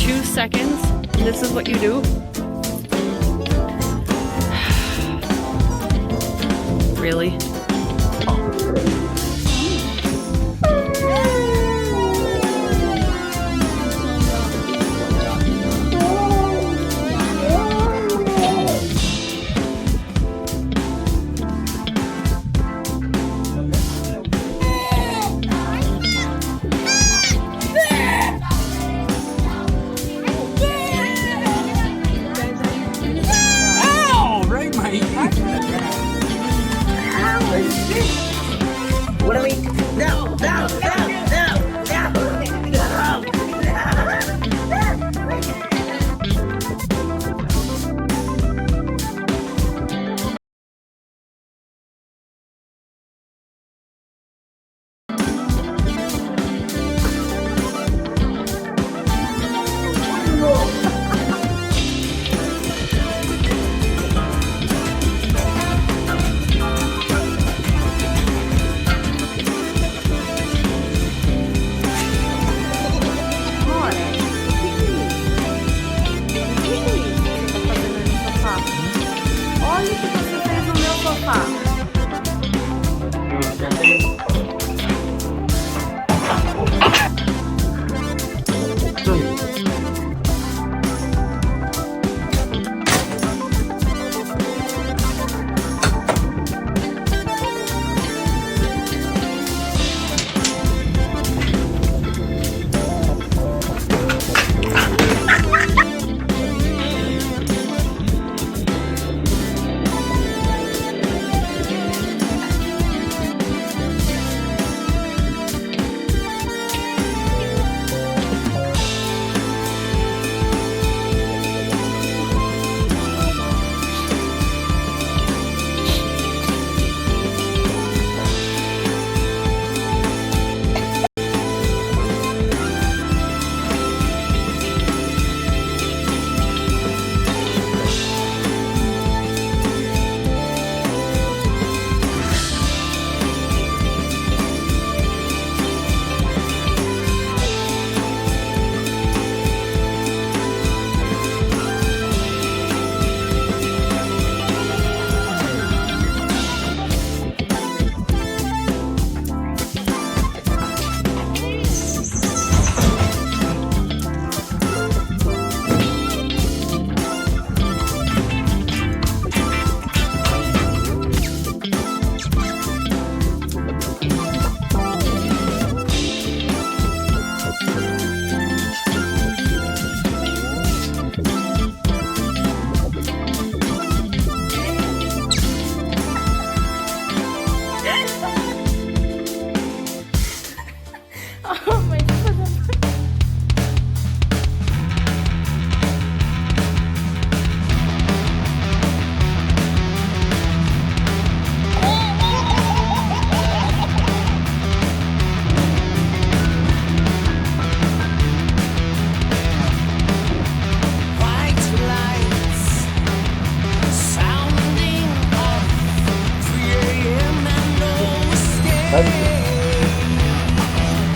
2 seconds, and this is what you do? Really? What do we? No, no, no, no, no, no. Olha o que você fez no meu sofá.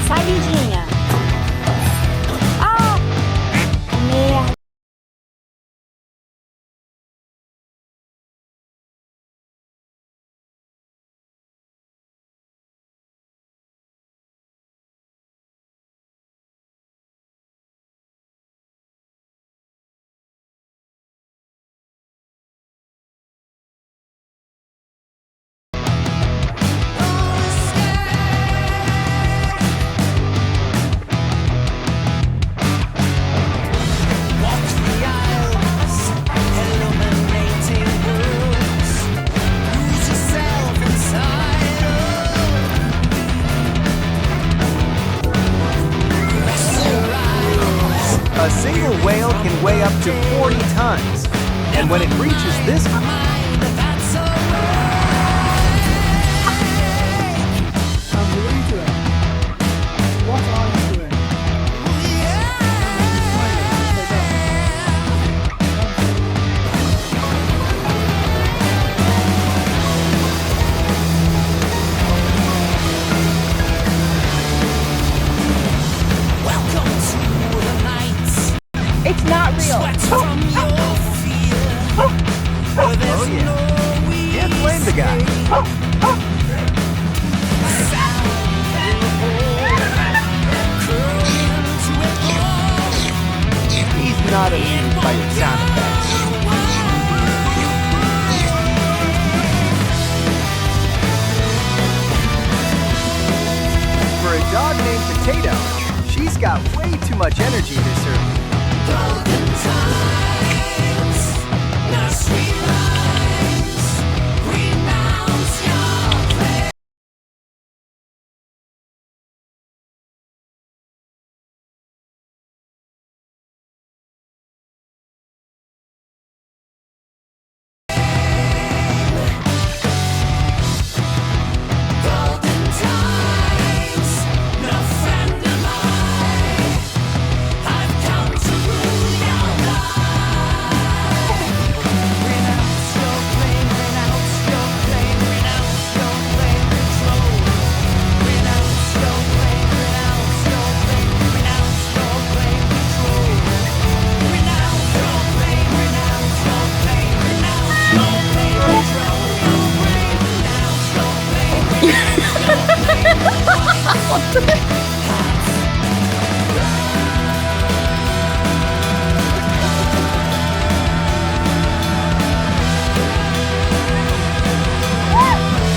Sai, lindinha. Ah, merda. A single whale can weigh up to 40 tons, and when it reaches this not real. Oh yeah. Can't blame the guy. He's not amused by your sound effects. For a dog named Potato, she's got way too much energy this early. Golden times, nursery rhymes, renounce your play. Golden times, no friend of mine. I've come to rule your life. Renounce your claim, renounce your claim, renounce your claim control. Renounce your claim, renounce your claim, renounce your claim control. Renounce your claim, renounce your claim, renounce your claim control. Renounce your claim, renounce your claim.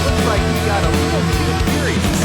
Looks like he got a little too curious.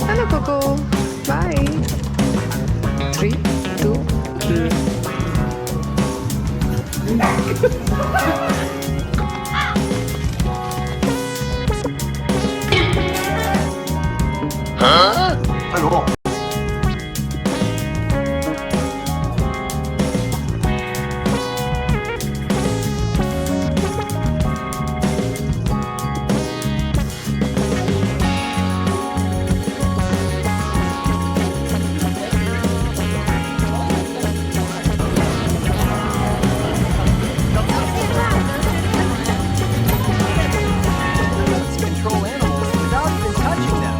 Hello, Coco. Bye. 3, 2, 哎呦！ Let's control animals without even touching them.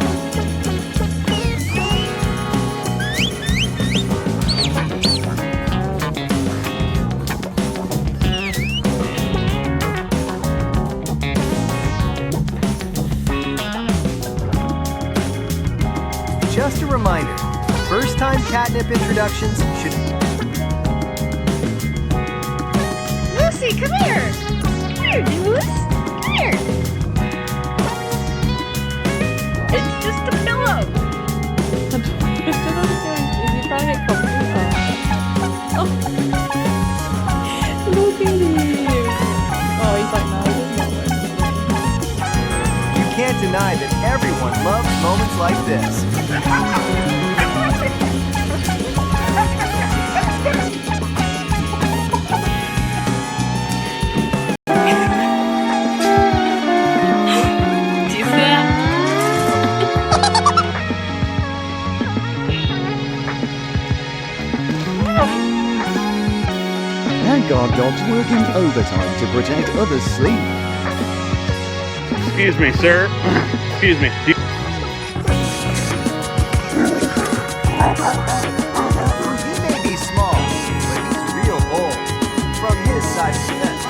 Just a reminder, first-time catnip introductions should... Lucy, come here. Come here, Juice. Come here. It's just a pillow. Is he trying to cover you? Oh. Look at him. Oh, he's like, no, this is not working. You can't deny that everyone loves moments like this. Do you see that? And guard dogs working overtime to protect others' sleep. Excuse me, sir. Excuse me. He may be small, but he's real bold. From his side of the fence.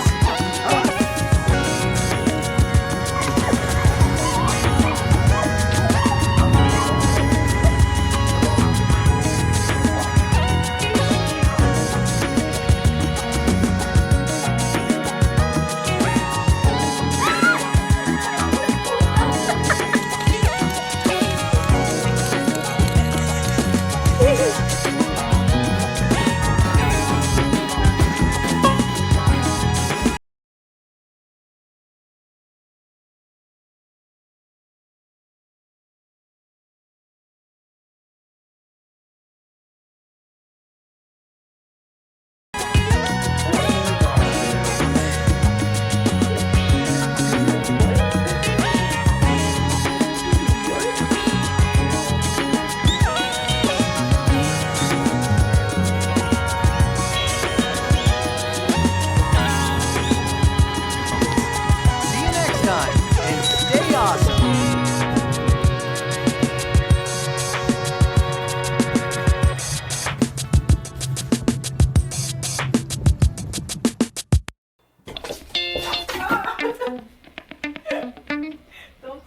Don't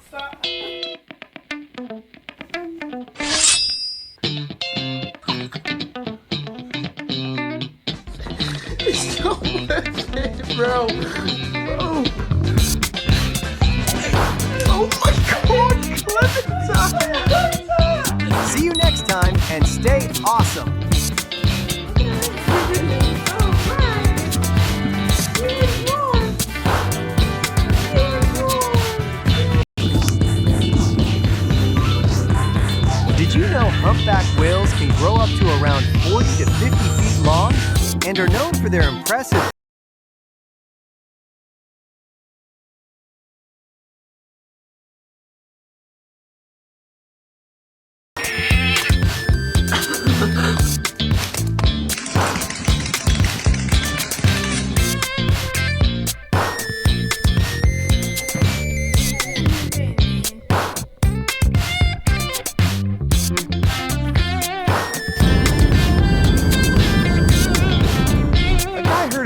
stop. It's not worth it, bro. Oh. Oh my god, Clementine! See you next time and stay awesome. Did you know humpback whales can grow up to around 40 to 50 feet long and are known for their impressive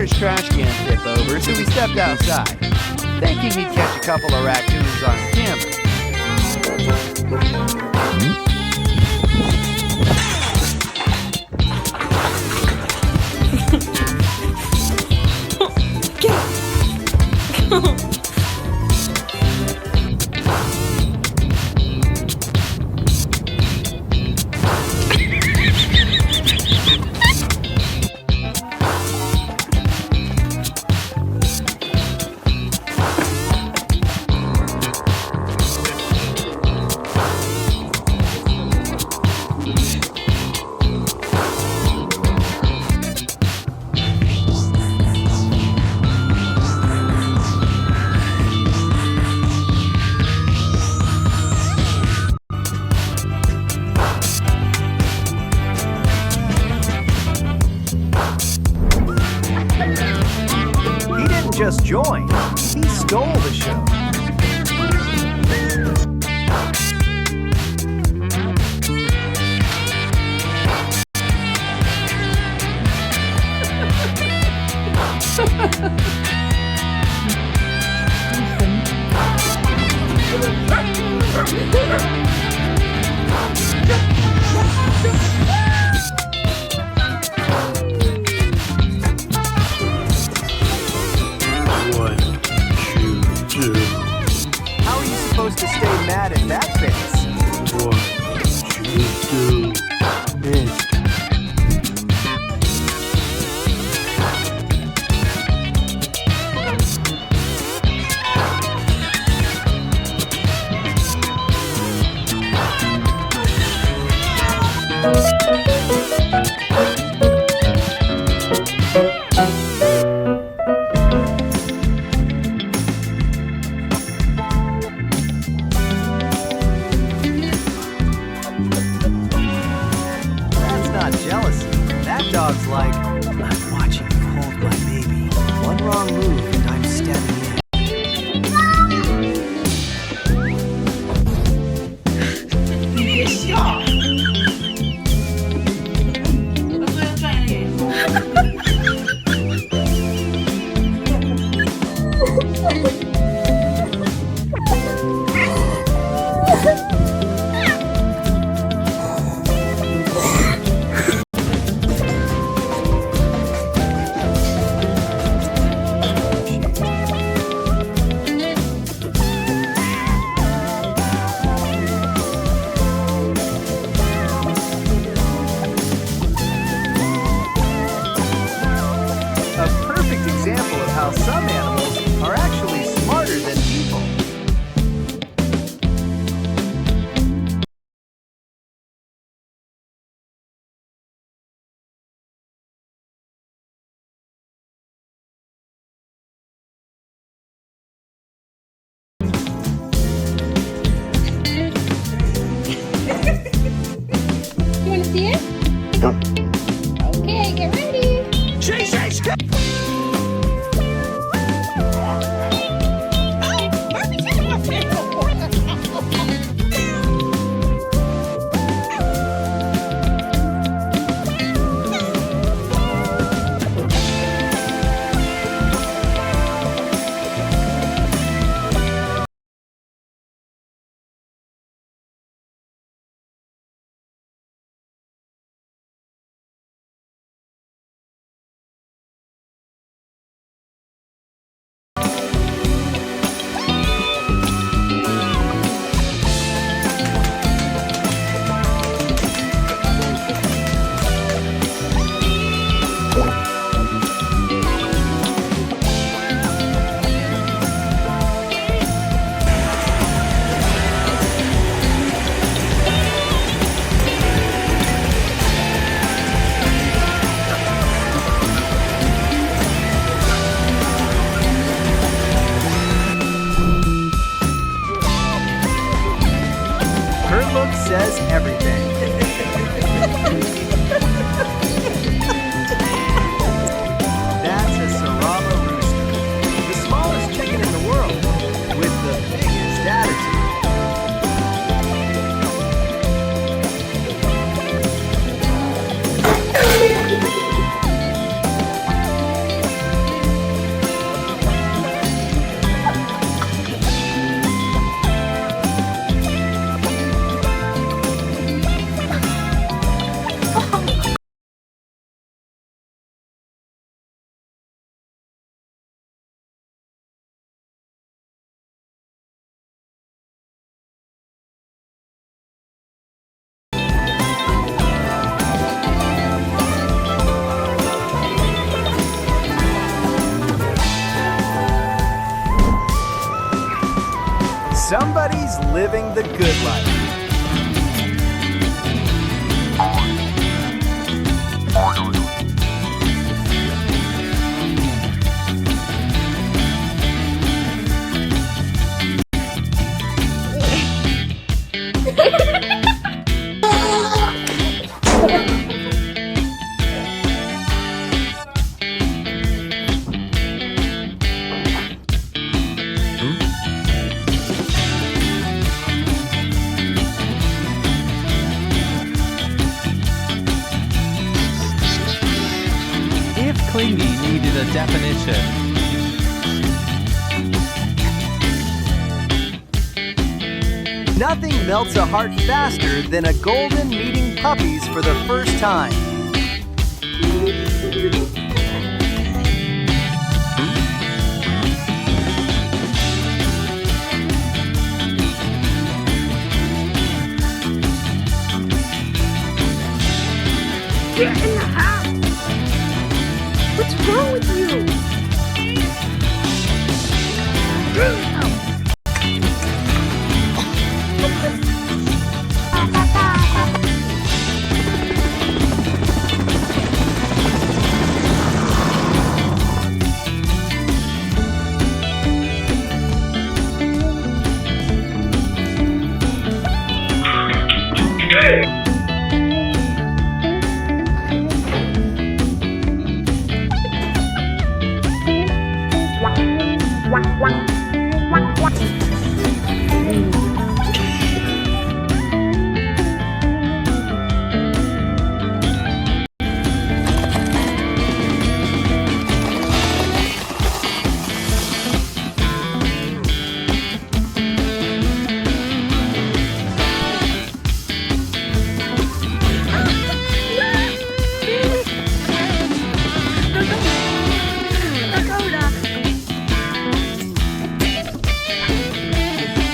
his trash can tip over, so he stepped outside, thinking he'd catch a couple of raccoons on camera. Just joined. He stole the show. How are you supposed to stay mad at that face? What you do, mister? dog's like, I'm watching you hold my baby. One wrong move and I'm stabbing you. How some animals are actually smarter than people. You want to see it? Okay, get ready. Jesus! Somebody's living the good life. If clingy needed a definition, Nothing melts a heart faster than a golden meeting puppies for the first time. Get in the house! What's wrong with you?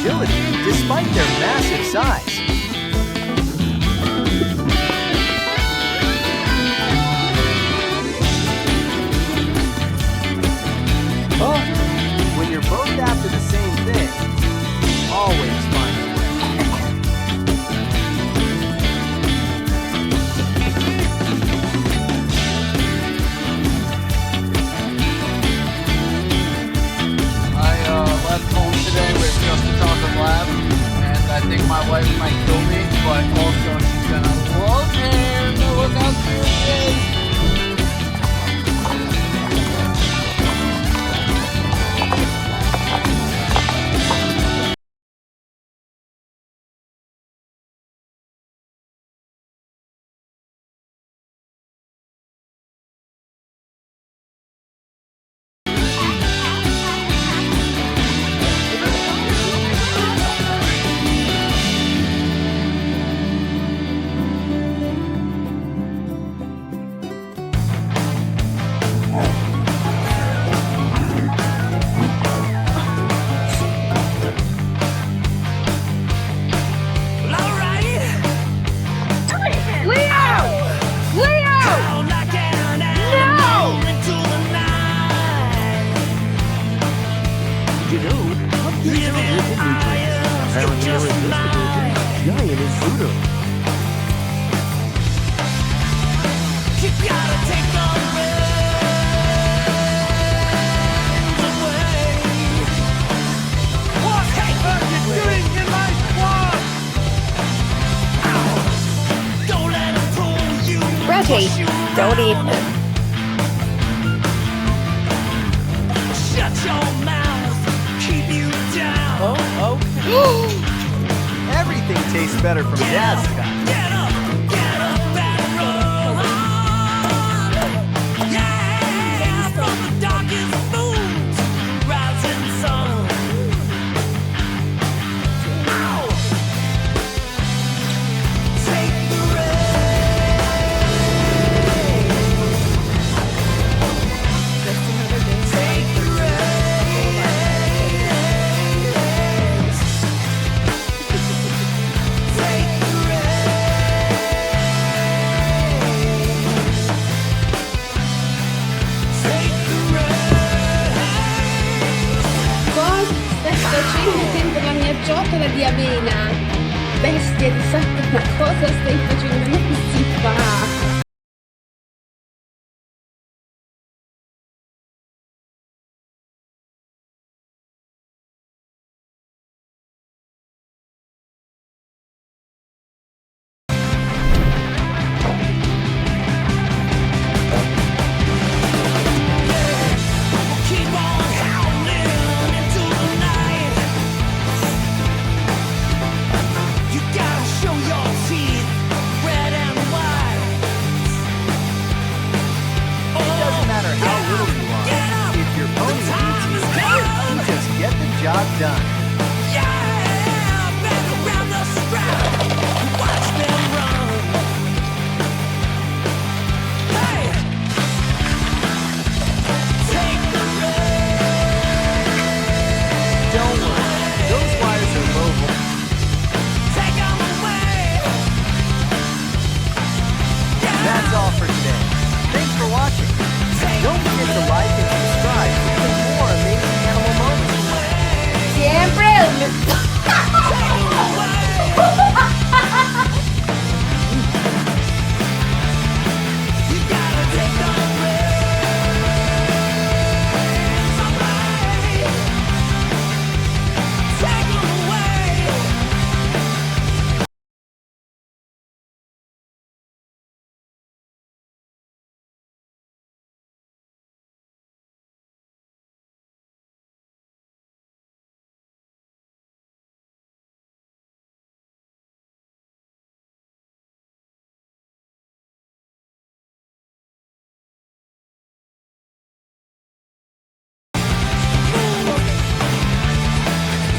Agility, despite their massive size. When you're both after the same thing, always find a way. I left home today with just a chocolate lab, and I think my wife might kill me, but also she's gonna love him. Look how cute he is. Well, alright. Leo! Leo! I'll knock down and No! roll into the night. You know, Living higher, you're just mine. giant in Buddha. You gotta take the reins away. What are you doing in my squad? Ow. Don't let him pull you. Reggie, push you don't eat around. it. Shut your mouth, keep you down. Everything tastes better from Dad's kind. Get up and run. Yeah, from the darkest moons, rising sun. Ow. Take the reins. Take the reins. Take the reins. facendo dentro la mia ciotola di avena? Bestia di Satana, cosa stai facendo? Non si fa! Keep on howling into the night. You gotta show your teeth, red and white. It doesn't matter how little you are. If your pony needs you, you just get the job done. Yeah, back around the strap. Watch them run. Hey, take the Don't worry, those wires are mobile. take 'em away. That's all for today. Thanks for watching. Don't forget to like and subscribe for even more amazing animal moments. Siempre You gotta take the reins away. Take 'em away.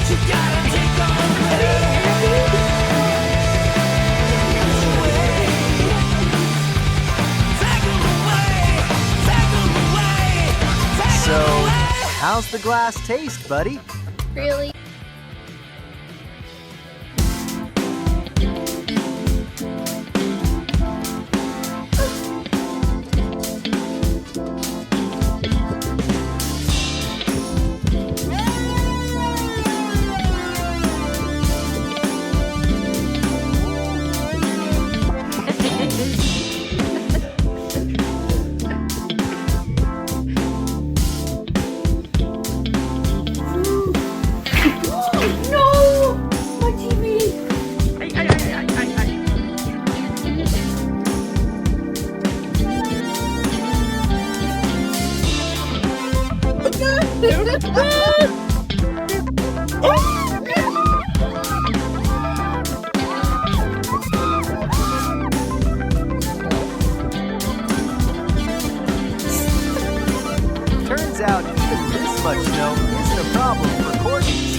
You gotta take the reins away. Take 'em away. Take 'em away. Take 'em So, away. how's the glass taste, buddy? really. No! My TV! Turns out even this much snow isn't a problem for corgis.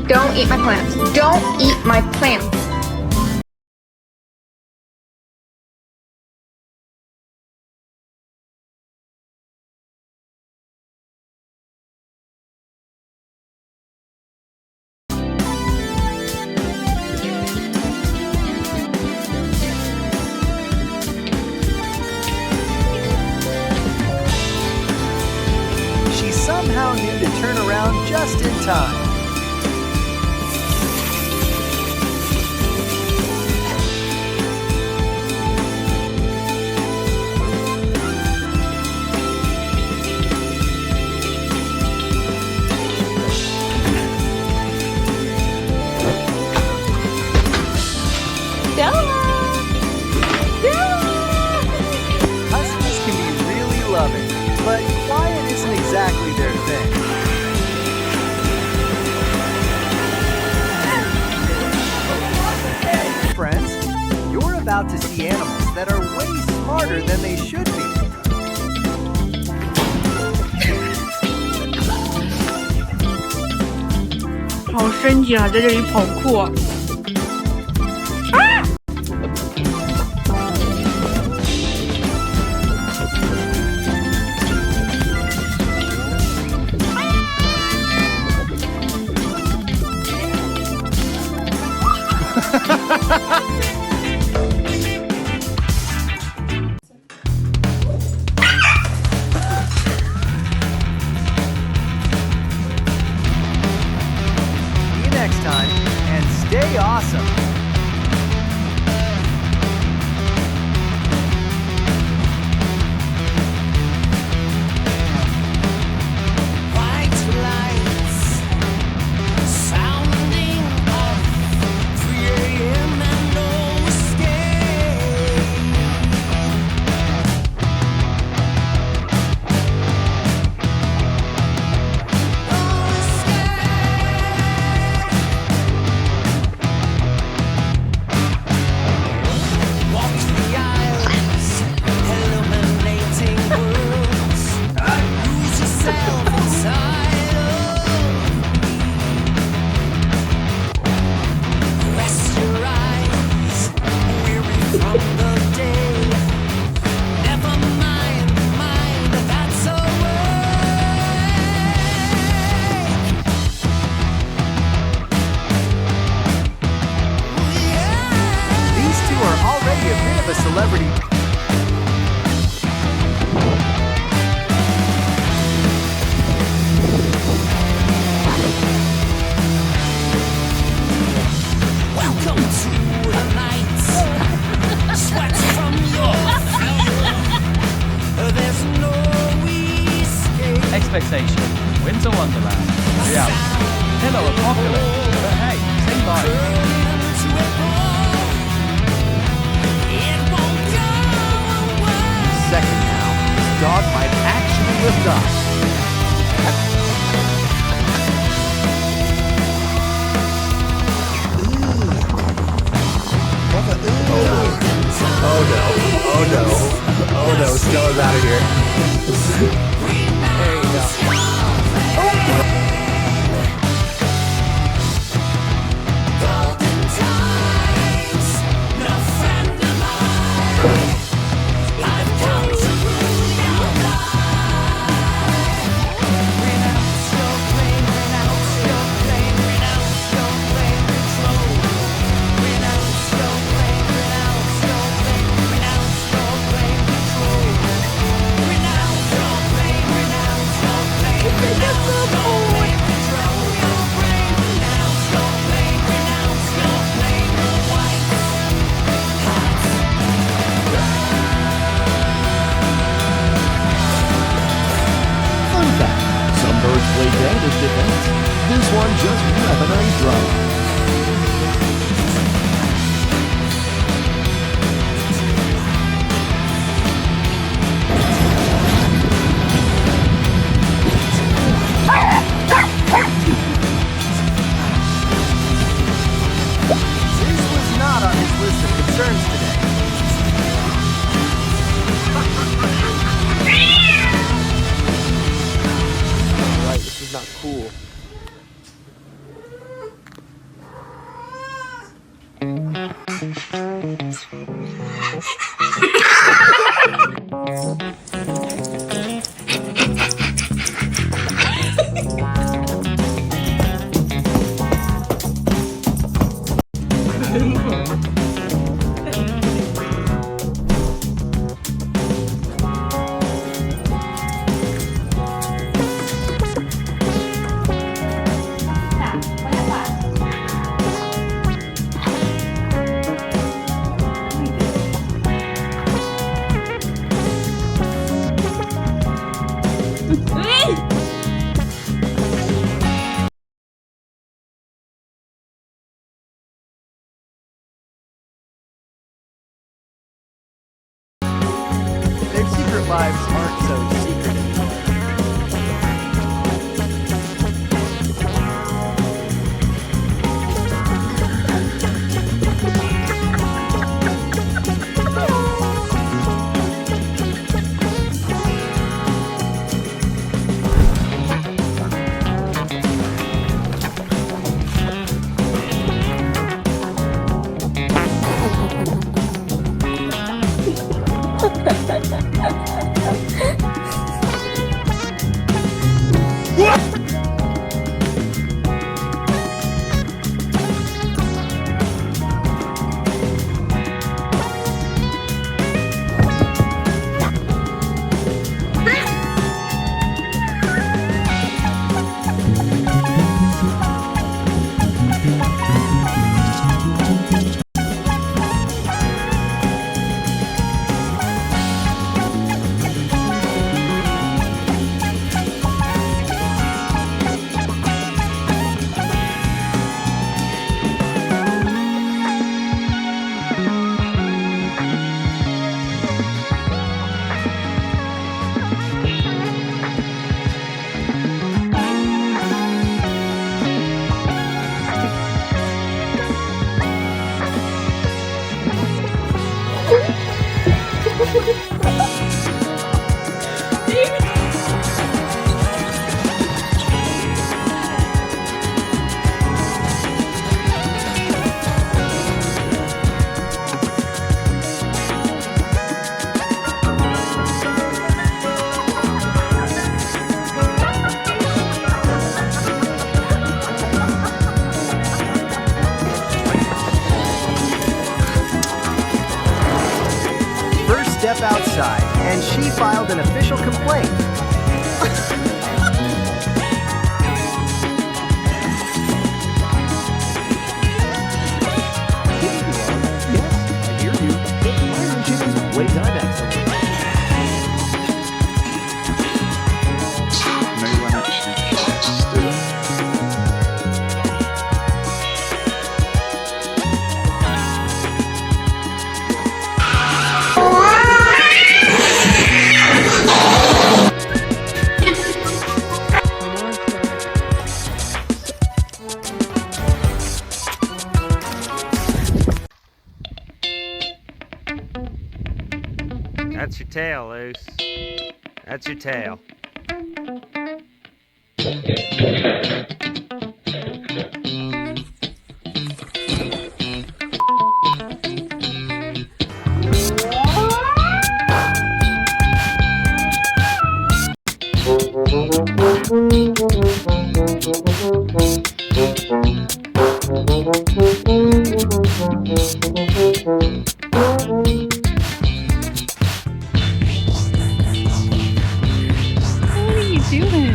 Don't eat my plants. Don't eat my plants. She somehow knew to turn around just in time. out to see animals that are way smarter than they should be. 好深情啊，在这里跑酷。啊 See you next time, and stay awesome. White lights sounding off 3 a.m. and no escape. No escape. Walk the aisles, illuminating worlds. Lose yourself inside of rest your eyes, weary from the day. Never mind, that's These two are already a bit of a celebrity. welcome to the night. Sweat from your feet. There's no escape. Expectation. Winter Wonderland. Reality. Hello Apocalypse. But hey, say bye. To a ball. It won't go away. Second now, this dog might actually lift off. Oh no, Stella's out of here. There you go. Golden times, no friend of mine. I've come to rule your life. Renounce your claim, renounce your claim, renounce your claim, control. Renounce your claim, renounce your claim, renounce your claim, control. Renounce your claim, renounce your claim, renounce your claim, control your brain. Renounce your claim, renounce your claim, white hot. Fun fact, some birds play dead as defense. This one just weaponized drama. This was not on his list of concerns today. Right, this is not cool. Their secret lives aren't so secret anymore. outside, and she filed an official complaint. Yes, I hear you. Fire and chickens playtime excellent. No one actually cares, do they? That's your tail, Luce. That's your tail. What are you doing?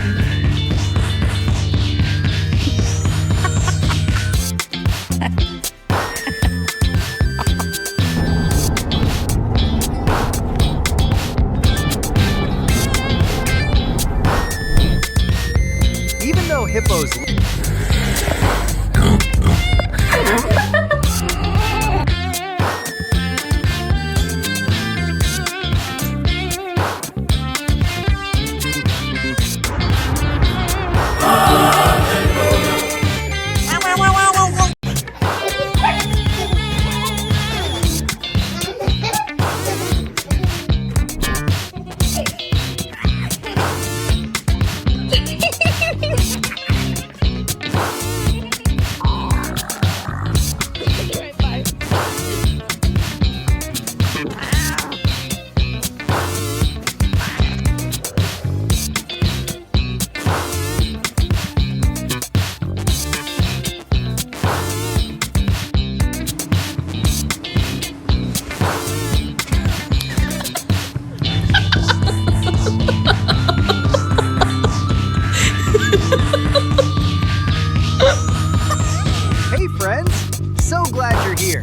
Even though hippos Hey friends, so glad you're here.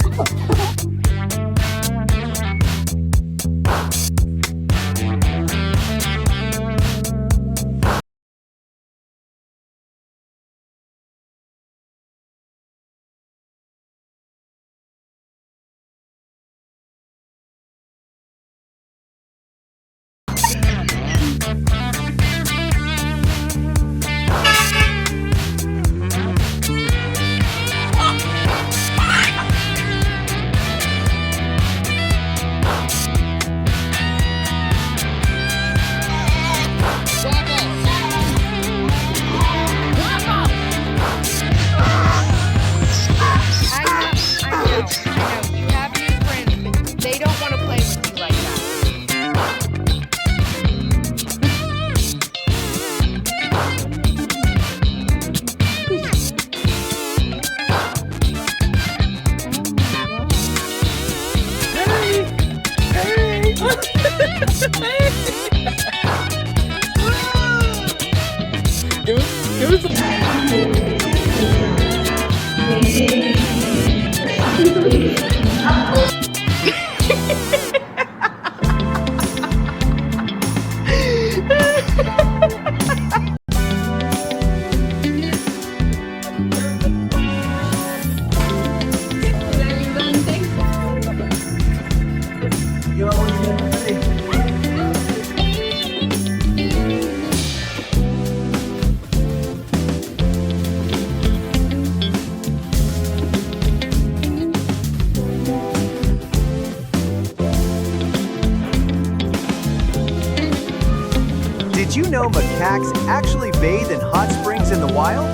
Did you know macaques actually bathe in hot springs in the wild?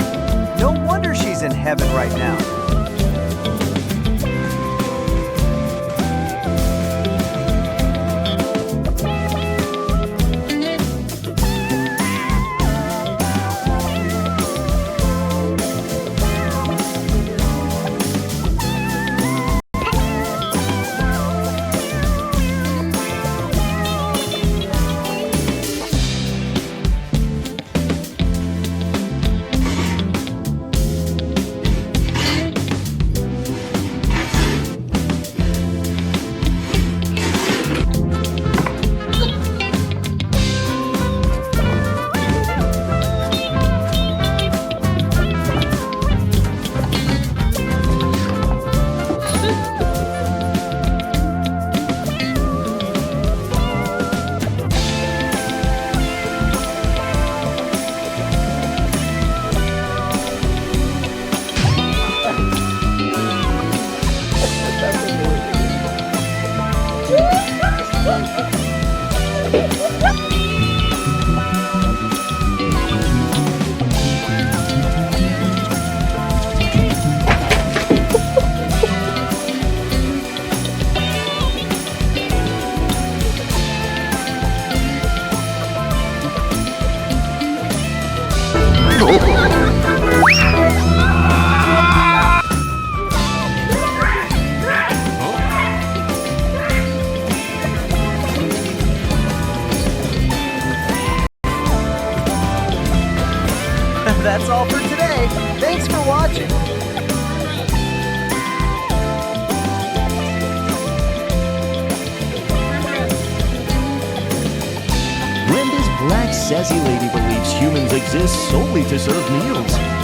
No wonder she's in heaven right now. watching. Brenda's black sassy lady believes humans exist solely to serve meals.